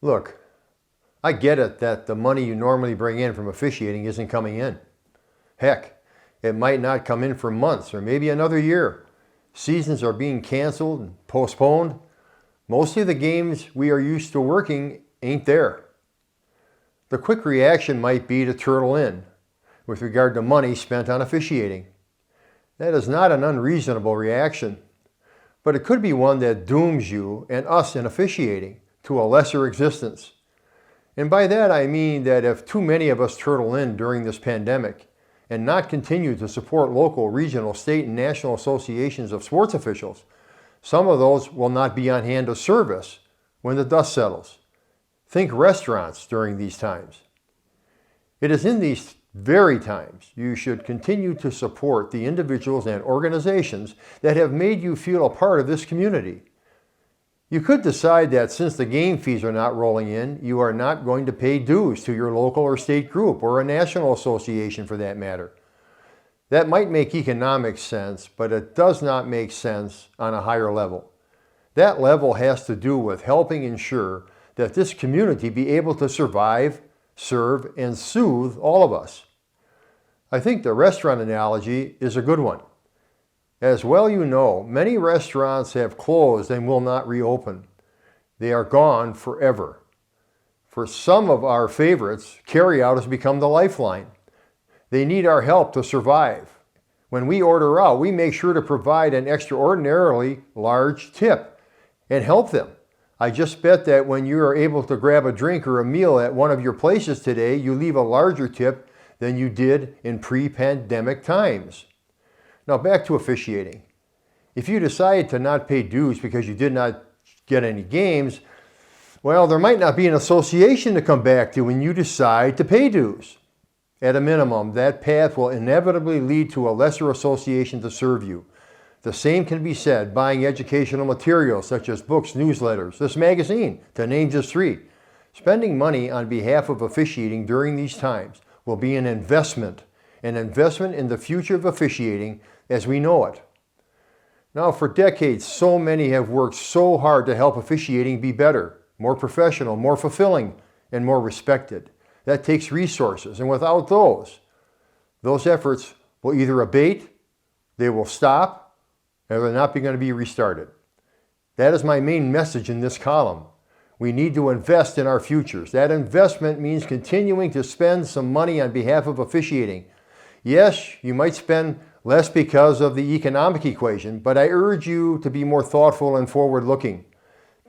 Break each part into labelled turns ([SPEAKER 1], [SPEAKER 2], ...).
[SPEAKER 1] Look, I get it that the money you normally bring in from officiating isn't coming in. Heck, it might not come in for months or maybe another year. Seasons are being canceled and postponed. Most of the games we are used to working ain't there. The quick reaction might be to turtle in with regard to money spent on officiating. That is not an unreasonable reaction, but it could be one that dooms you and us in officiating to a lesser existence. And by that I mean that if too many of us turtle in during this pandemic and not continue to support local, regional, state, and national associations of sports officials, some of those will not be on hand to service when the dust settles. Think restaurants during these times. It is in these very times you should continue to support the individuals and organizations that have made you feel a part of this community. You could decide that since the game fees are not rolling in, you are not going to pay dues to your local or state group or a national association for that matter. That might make economic sense, but it does not make sense on a higher level. That level has to do with helping ensure that this community be able to survive, serve, and soothe all of us. I think the restaurant analogy is a good one. As well you know, many restaurants have closed and will not reopen. They are gone forever. For some of our favorites, carryout has become the lifeline. They need our help to survive. When we order out, we make sure to provide an extraordinarily large tip and help them. I just bet that when you are able to grab a drink or a meal at one of your places today, you leave a larger tip than you did in pre-pandemic times. Now back to officiating. If you decide to not pay dues because you did not get any games, well, there might not be an association to come back to when you decide to pay dues. At a minimum, that path will inevitably lead to a lesser association to serve you. The same can be said buying educational materials such as books, newsletters, this magazine, to name just three. Spending money on behalf of officiating during these times will be an investment in the future of officiating as we know it. Now, for decades, so many have worked so hard to help officiating be better, more professional, more fulfilling, and more respected. That takes resources, and without those efforts will either abate, they will stop, or they're not going to be restarted. That is my main message in this column. We need to invest in our futures. That investment means continuing to spend some money on behalf of officiating. Yes, you might spend less because of the economic equation, but I urge you to be more thoughtful and forward-looking.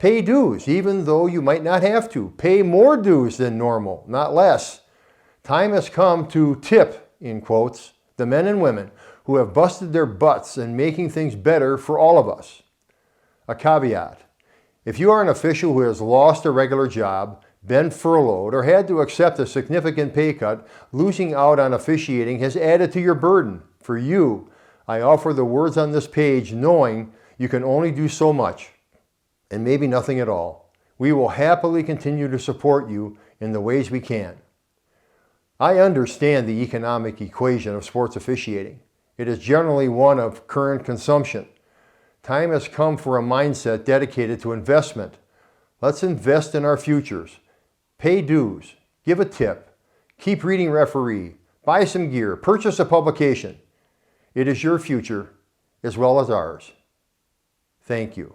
[SPEAKER 1] Pay dues, even though you might not have to. Pay more dues than normal, not less. Time has come to tip, in quotes, the men and women who have busted their butts in making things better for all of us. A caveat. If you are an official who has lost a regular job, been furloughed, or had to accept a significant pay cut, losing out on officiating has added to your burden. For you, I offer the words on this page knowing you can only do so much, and maybe nothing at all. We will happily continue to support you in the ways we can. I understand the economic equation of sports officiating. It is generally one of current consumption. Time has come for a mindset dedicated to investment. Let's invest in our futures. Pay dues, give a tip, keep reading referee, buy some gear, purchase a publication. It is your future as well as ours. Thank you.